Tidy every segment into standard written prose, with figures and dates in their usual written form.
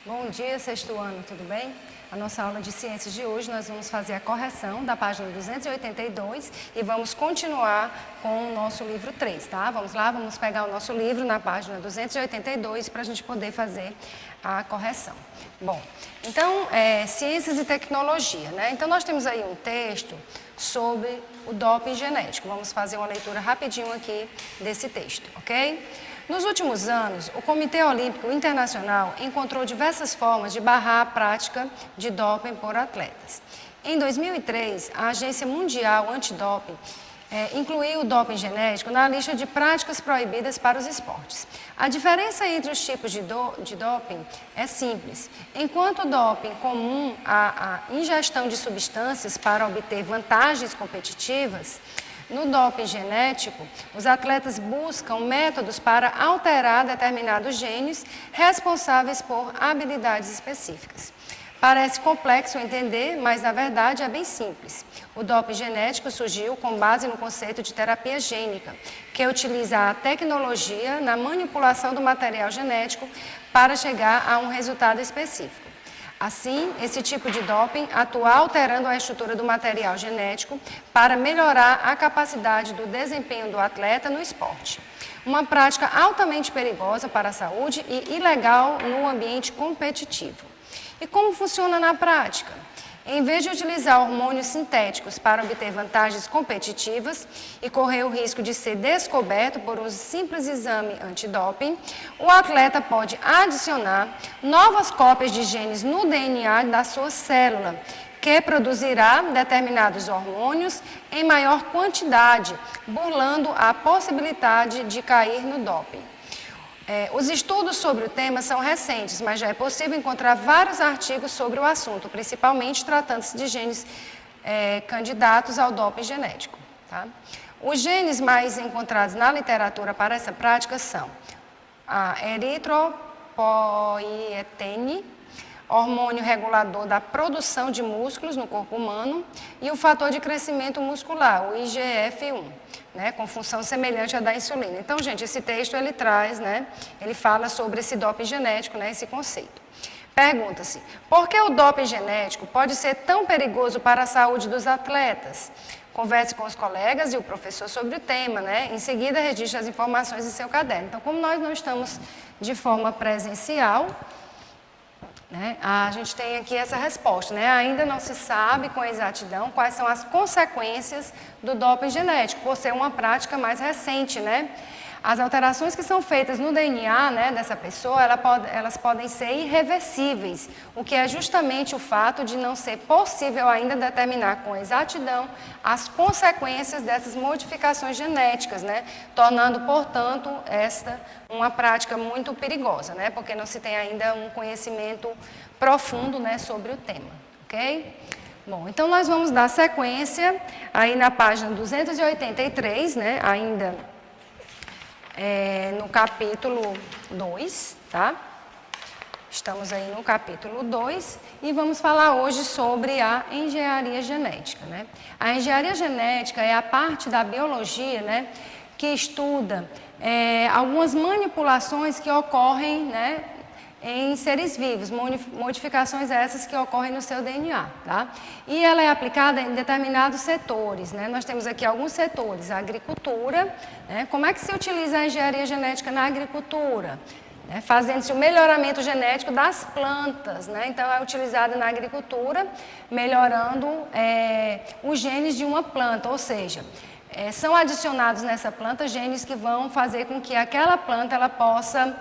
Bom dia, sexto ano, tudo bem? A nossa aula de ciências de hoje nós vamos fazer a correção da página 282 e vamos continuar com o nosso livro 3, tá? Vamos lá, vamos pegar o nosso livro na página 282 para a gente poder fazer a correção. Bom, então, ciências e tecnologia, né? Então, nós temos aí um texto sobre o doping genético. Vamos fazer uma leitura rapidinho aqui desse texto, ok? Nos últimos anos, o Comitê Olímpico Internacional encontrou diversas formas de barrar a prática de doping por atletas. Em 2003, a Agência Mundial Antidoping incluiu o doping genético na lista de práticas proibidas para os esportes. A diferença entre os tipos de doping é simples. Enquanto o doping comum a ingestão de substâncias para obter vantagens competitivas, no doping genético, os atletas buscam métodos para alterar determinados genes responsáveis por habilidades específicas. Parece complexo entender, mas na verdade é bem simples. O doping genético surgiu com base no conceito de terapia gênica, que utiliza a tecnologia na manipulação do material genético para chegar a um resultado específico. Assim, esse tipo de doping atua alterando a estrutura do material genético para melhorar a capacidade do desempenho do atleta no esporte. Uma prática altamente perigosa para a saúde e ilegal no ambiente competitivo. E como funciona na prática? Em vez de utilizar hormônios sintéticos para obter vantagens competitivas e correr o risco de ser descoberto por um simples exame antidoping, o atleta pode adicionar novas cópias de genes no DNA da sua célula, que produzirá determinados hormônios em maior quantidade, burlando a possibilidade de cair no doping. Os estudos sobre o tema são recentes, mas já é possível encontrar vários artigos sobre o assunto, principalmente tratando-se de genes candidatos ao doping genético. Tá? Os genes mais encontrados na literatura para essa prática são a eritropoietine, hormônio regulador da produção de músculos no corpo humano, e o fator de crescimento muscular, o IGF-1. Né, com função semelhante à da insulina. Então, gente, esse texto ele traz, né, ele fala sobre esse doping genético, né, esse conceito. Pergunta-se, por que o doping genético pode ser tão perigoso para a saúde dos atletas? Converse com os colegas e o professor sobre o tema, né? Em seguida, registre as informações em seu caderno. Então, como nós não estamos de forma presencial, né, a gente tem aqui essa resposta, né? Ainda não se sabe com exatidão quais são as consequências do doping genético, por ser uma prática mais recente, né? As alterações que são feitas no DNA, né, dessa pessoa, elas podem ser irreversíveis, o que é justamente o fato de não ser possível ainda determinar com exatidão as consequências dessas modificações genéticas, né, tornando, portanto, esta uma prática muito perigosa, né, porque não se tem ainda um conhecimento profundo, né, sobre o tema, ok? Bom, então nós vamos dar sequência aí na página 283, né, ainda no capítulo 2, tá? Estamos aí no capítulo 2 e vamos falar hoje sobre a engenharia genética, né? A engenharia genética é a parte da biologia, né, que estuda algumas manipulações que ocorrem, né, em seres vivos, modificações essas que ocorrem no seu DNA, tá? E ela é aplicada em determinados setores, né? Nós temos aqui alguns setores, a agricultura, né? Como é que se utiliza a engenharia genética na agricultura? Né? Fazendo-se o melhoramento genético das plantas, né? Então é utilizada na agricultura, melhorando os genes de uma planta, ou seja, são adicionados nessa planta genes que vão fazer com que aquela planta ela possa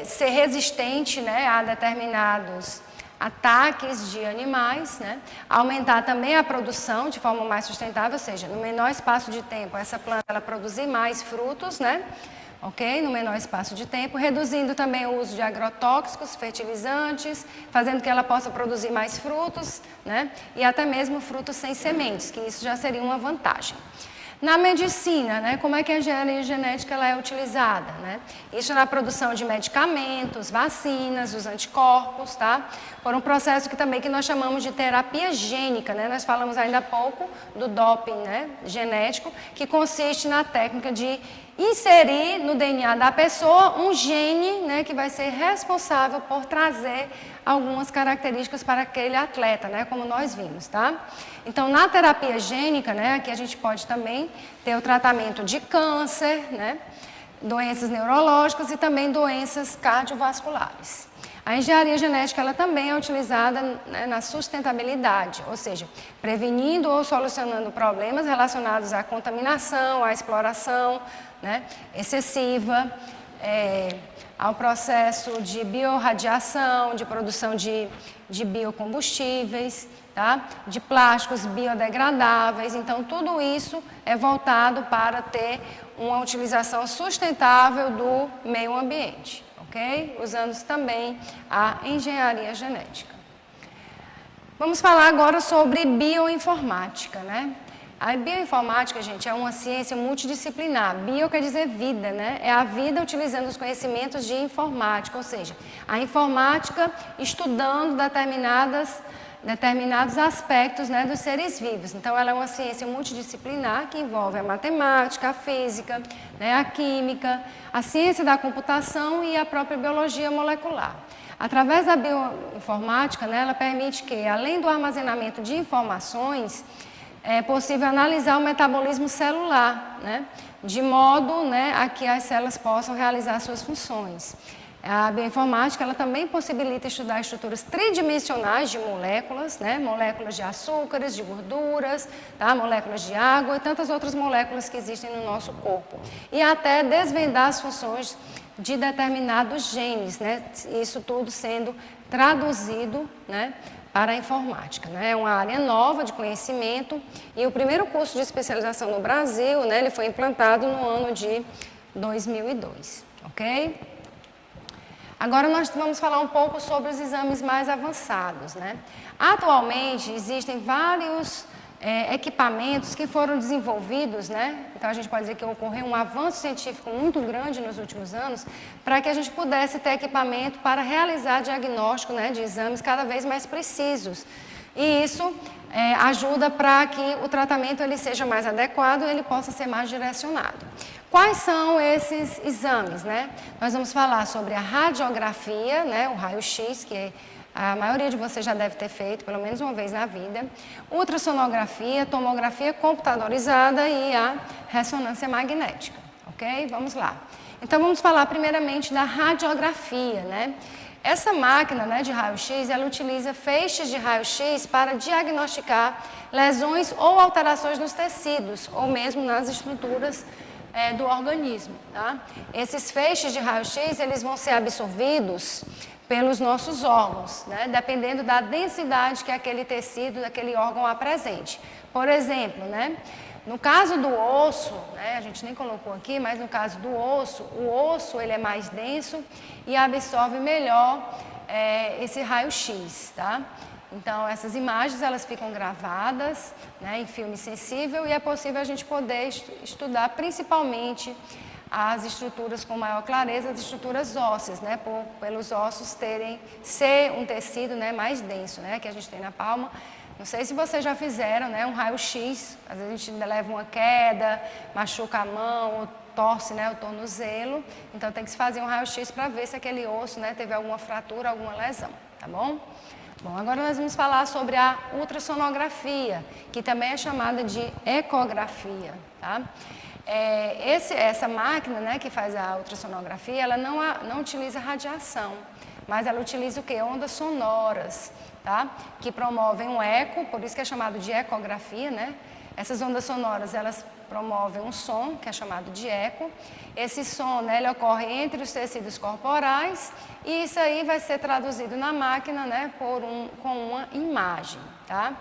ser resistente, né, a determinados ataques de animais, né, aumentar também a produção de forma mais sustentável, ou seja, no menor espaço de tempo, essa planta ela produzir mais frutos, né, ok? No menor espaço de tempo, reduzindo também o uso de agrotóxicos, fertilizantes, fazendo que ela possa produzir mais frutos, né, e até mesmo frutos sem sementes, que isso já seria uma vantagem. Na medicina, né, como é que a engenharia genética ela é utilizada? Né? Isso na produção de medicamentos, vacinas, os anticorpos, tá? Por um processo que nós chamamos de terapia gênica, né? Nós falamos ainda há pouco do doping, né, genético, que consiste na técnica de inserir no DNA da pessoa um gene, né, que vai ser responsável por trazer algumas características para aquele atleta, né, como nós vimos, tá? Então, na terapia gênica, né, aqui a gente pode também ter o tratamento de câncer, né, doenças neurológicas e também doenças cardiovasculares. A engenharia genética ela também é utilizada, né, na sustentabilidade, ou seja, prevenindo ou solucionando problemas relacionados à contaminação, à exploração, né, excessiva, ao processo de biorradiação, de produção de biocombustíveis, tá, de plásticos biodegradáveis. Então, tudo isso é voltado para ter uma utilização sustentável do meio ambiente. Okay? Usando também a engenharia genética. Vamos falar agora sobre bioinformática, né? A bioinformática, gente, é uma ciência multidisciplinar. Bio quer dizer vida, né? É a vida utilizando os conhecimentos de informática, ou seja, a informática estudando determinados aspectos, né, dos seres vivos. Então, ela é uma ciência multidisciplinar que envolve a matemática, a física, né, a química, a ciência da computação e a própria biologia molecular. Através da bioinformática, né, ela permite que, além do armazenamento de informações, é possível analisar o metabolismo celular, né, de modo, né, a que as células possam realizar suas funções. A bioinformática ela também possibilita estudar estruturas tridimensionais de moléculas, né? Moléculas de açúcares, de gorduras, tá? Moléculas de água e tantas outras moléculas que existem no nosso corpo. E até desvendar as funções de determinados genes, né? Isso tudo sendo traduzido, né, para a informática, né? É uma área nova de conhecimento e o primeiro curso de especialização no Brasil, né, ele foi implantado no ano de 2002, ok? Agora nós vamos falar um pouco sobre os exames mais avançados, né? Atualmente existem vários equipamentos que foram desenvolvidos, né? Então a gente pode dizer que ocorreu um avanço científico muito grande nos últimos anos para que a gente pudesse ter equipamento para realizar diagnóstico, né, de exames cada vez mais precisos. E isso ajuda para que o tratamento ele seja mais adequado e ele possa ser mais direcionado. Quais são esses exames, né? Nós vamos falar sobre a radiografia, né, o raio-x, que a maioria de vocês já deve ter feito pelo menos uma vez na vida, ultrassonografia, tomografia computadorizada e a ressonância magnética, ok? Vamos lá. Então, vamos falar primeiramente da radiografia, né? Essa máquina, né, de raio-x, ela utiliza feixes de raio-x para diagnosticar lesões ou alterações nos tecidos, ou mesmo nas estruturas do organismo, tá? Esses feixes de raio-x, eles vão ser absorvidos pelos nossos órgãos, né? Dependendo da densidade que aquele tecido, daquele órgão apresente. Por exemplo, né, no caso do osso, né, a gente nem colocou aqui, mas no caso do osso, o osso ele é mais denso e absorve melhor esse raio-x, tá? Então, essas imagens elas ficam gravadas, né, em filme sensível e é possível a gente poder estudar principalmente as estruturas com maior clareza, as estruturas ósseas, né, pelos ossos ser um tecido, né, mais denso, né, que a gente tem na palma. Não sei se vocês já fizeram, né, um raio-x, às vezes a gente leva uma queda, machuca a mão, ou torce, né, o tornozelo, então tem que se fazer um raio-x para ver se aquele osso, né, teve alguma fratura, alguma lesão, tá bom? Bom, agora nós vamos falar sobre a ultrassonografia, que também é chamada de ecografia, tá? Essa máquina, né, que faz a ultrassonografia, ela não utiliza radiação, mas ela utiliza o quê? Ondas sonoras, tá? Que promovem um eco, por isso que é chamado de ecografia, né? Essas ondas sonoras, elas promovem um som, que é chamado de eco. Esse som, né, ele ocorre entre os tecidos corporais e isso aí vai ser traduzido na máquina, né, com uma imagem, tá?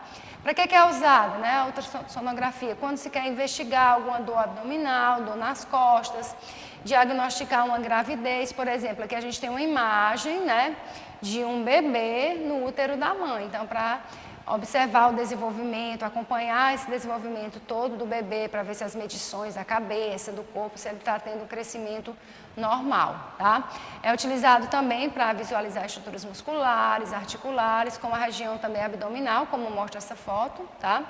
Para que é usada, né, a ultrassonografia? Quando se quer investigar alguma dor abdominal, dor nas costas, diagnosticar uma gravidez, por exemplo, aqui a gente tem uma imagem, né, de um bebê no útero da mãe. Então, para observar o desenvolvimento, acompanhar esse desenvolvimento todo do bebê para ver se as medições da cabeça, do corpo, se ele está tendo um crescimento normal, tá? É utilizado também para visualizar estruturas musculares, articulares, como a região também abdominal, como mostra essa foto, tá?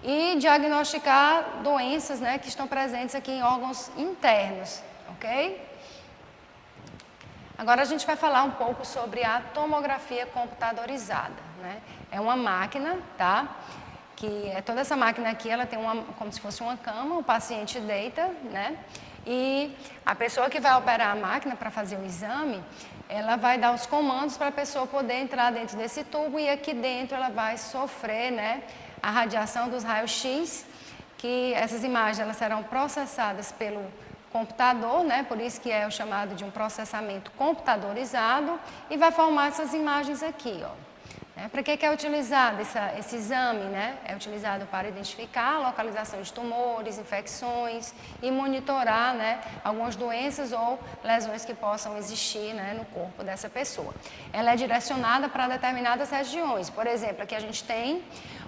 E diagnosticar doenças, né, que estão presentes aqui em órgãos internos, ok? Agora a gente vai falar um pouco sobre a tomografia computadorizada, né? É uma máquina, tá? Toda essa máquina aqui, ela tem como se fosse uma cama, o paciente deita, né? E a pessoa que vai operar a máquina para fazer o exame, ela vai dar os comandos para a pessoa poder entrar dentro desse tubo e aqui dentro ela vai sofrer, né, a radiação dos raios-x, que essas imagens elas serão processadas pelo computador, né, por isso que é o chamado de um processamento computadorizado, e vai formar essas imagens aqui, ó. Para que é utilizado esse exame? Né? É utilizado para identificar a localização de tumores, infecções e monitorar, né, algumas doenças ou lesões que possam existir, né, no corpo dessa pessoa. Ela é direcionada para determinadas regiões. Por exemplo, aqui a gente tem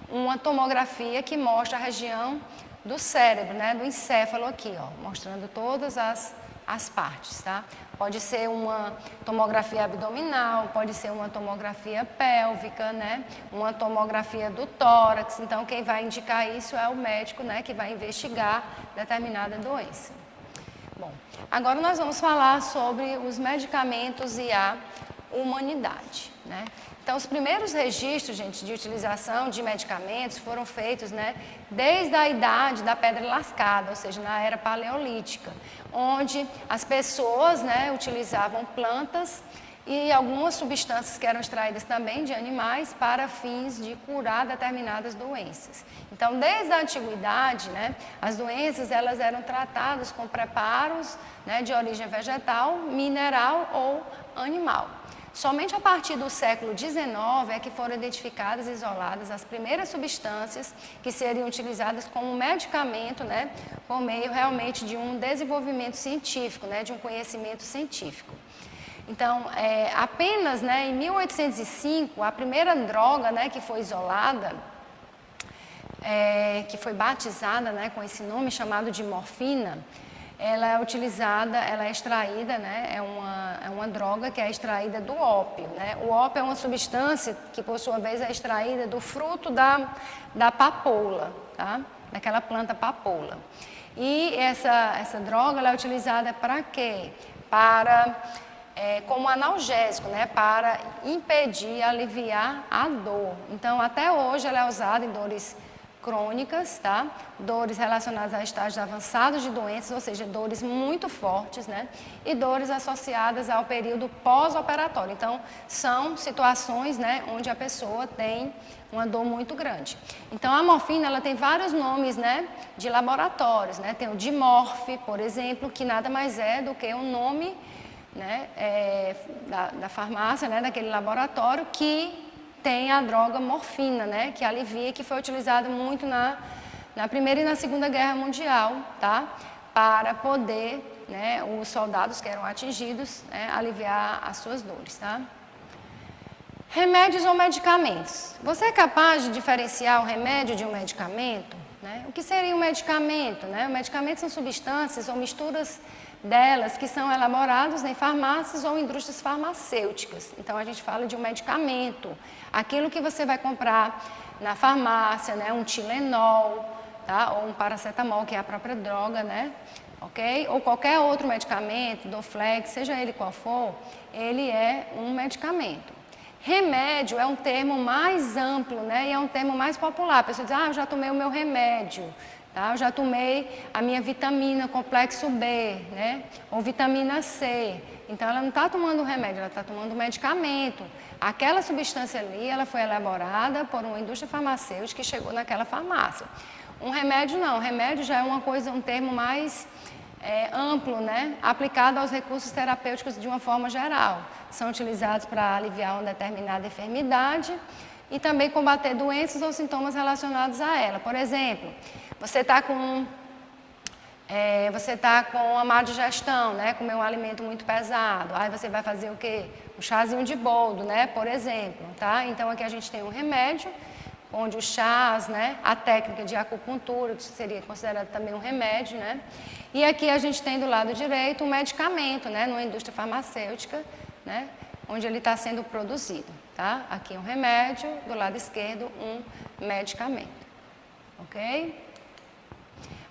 uma tomografia que mostra a região do cérebro, né, do encéfalo aqui, ó, mostrando todas as partes, tá? Pode ser uma tomografia abdominal, pode ser uma tomografia pélvica, né? Uma tomografia do tórax. Então, quem vai indicar isso é o médico, né, que vai investigar determinada doença. Bom, agora nós vamos falar sobre os medicamentos e a humanidade, né? Então, os primeiros registros, gente, de utilização de medicamentos foram feitos, né, desde a idade da pedra lascada, ou seja, na era paleolítica, onde as pessoas, né, utilizavam plantas e algumas substâncias que eram extraídas também de animais para fins de curar determinadas doenças. Então, desde a antiguidade, né, as doenças elas eram tratadas com preparos, né, de origem vegetal, mineral ou animal. Somente a partir do século XIX é que foram identificadas e isoladas as primeiras substâncias que seriam utilizadas como medicamento, né, por meio realmente de um desenvolvimento científico, né, de um conhecimento científico. Então, apenas, né, em 1805, a primeira droga, né, que foi isolada, que foi batizada, né, com esse nome chamado de morfina, ela é utilizada, ela é extraída, né, é uma droga que é extraída do ópio, né? O ópio é uma substância que, por sua vez, é extraída do fruto da papoula, tá? Daquela planta papoula. E essa droga ela é utilizada para quê? Como analgésico, né? Para impedir, aliviar a dor. Então, até hoje, ela é usada em dores crônicas, tá? Dores relacionadas a estágios avançados de doenças, ou seja, dores muito fortes, né? E dores associadas ao período pós-operatório. Então, são situações, né, onde a pessoa tem uma dor muito grande. Então, a morfina, ela tem vários nomes, né, de laboratórios, né? Tem o Dimorf, por exemplo, que nada mais é do que um nome, né, da farmácia, né, daquele laboratório que tem a droga morfina, né, que alivia, que foi utilizada muito na Primeira e na Segunda Guerra Mundial, tá, para poder, né, os soldados que eram atingidos, né, aliviar as suas dores, tá. Remédios ou medicamentos? Você é capaz de diferenciar o remédio de um medicamento? Né? O que seria um medicamento? Né? O medicamento são substâncias ou misturas delas que são elaborados em farmácias ou indústrias farmacêuticas. Então, a gente fala de um medicamento. Aquilo que você vai comprar na farmácia, né? Um Tilenol, tá? Ou um paracetamol, que é a própria droga, né? Ok? Ou qualquer outro medicamento, Doflex, seja ele qual for, ele é um medicamento. Remédio é um termo mais amplo, né? E é um termo mais popular. A pessoa diz, eu já tomei o meu remédio. Tá? Eu já tomei a minha vitamina complexo B, né? Ou vitamina C. Então, ela não está tomando remédio, ela está tomando medicamento. Aquela substância ali, ela foi elaborada por uma indústria farmacêutica que chegou naquela farmácia. Um remédio não, o remédio já é uma coisa, um termo mais amplo, né? Aplicado aos recursos terapêuticos de uma forma geral. São utilizados para aliviar uma determinada enfermidade e também combater doenças ou sintomas relacionados a ela. Por exemplo, você está com uma má digestão, né? Comer um alimento muito pesado. Aí você vai fazer o quê? Um chazinho de boldo, né? Por exemplo, tá? Então aqui a gente tem um remédio onde os chás, né, a técnica de acupuntura, que seria considerado também um remédio, né? E aqui a gente tem do lado direito um medicamento, né, numa indústria farmacêutica, né, onde ele está sendo produzido, tá? Aqui um remédio, do lado esquerdo um medicamento, ok?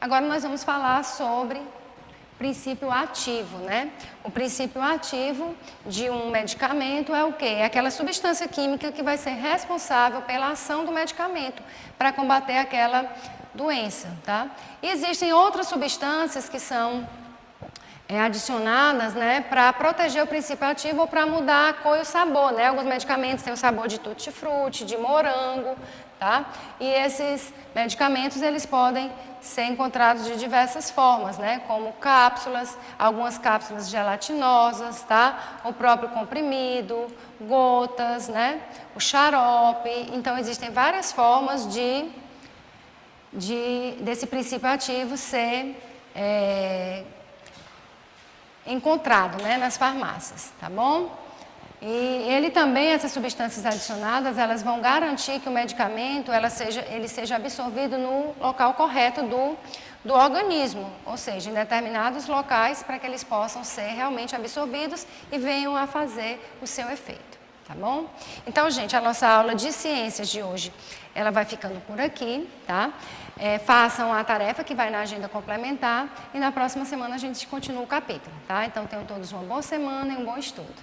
Agora nós vamos falar sobre princípio ativo, né? O princípio ativo de um medicamento é o quê? É aquela substância química que vai ser responsável pela ação do medicamento para combater aquela doença, tá? E existem outras substâncias que são adicionadas, né, para proteger o princípio ativo ou para mudar a cor e o sabor, né? Alguns medicamentos têm o sabor de tutti-frutti, de morango, tá? E esses medicamentos, eles podem ser encontrados de diversas formas, né? Como cápsulas, algumas cápsulas gelatinosas, tá? O próprio comprimido, gotas, né? O xarope. Então, existem várias formas desse princípio ativo ser encontrado, né, nas farmácias, tá bom? E ele também, essas substâncias adicionadas, elas vão garantir que o medicamento ele seja absorvido no local correto do organismo, ou seja, em determinados locais para que eles possam ser realmente absorvidos e venham a fazer o seu efeito, tá bom? Então, gente, a nossa aula de ciências de hoje, ela vai ficando por aqui, tá? Façam a tarefa que vai na agenda complementar e na próxima semana a gente continua o capítulo, tá? Então, tenham todos uma boa semana e um bom estudo.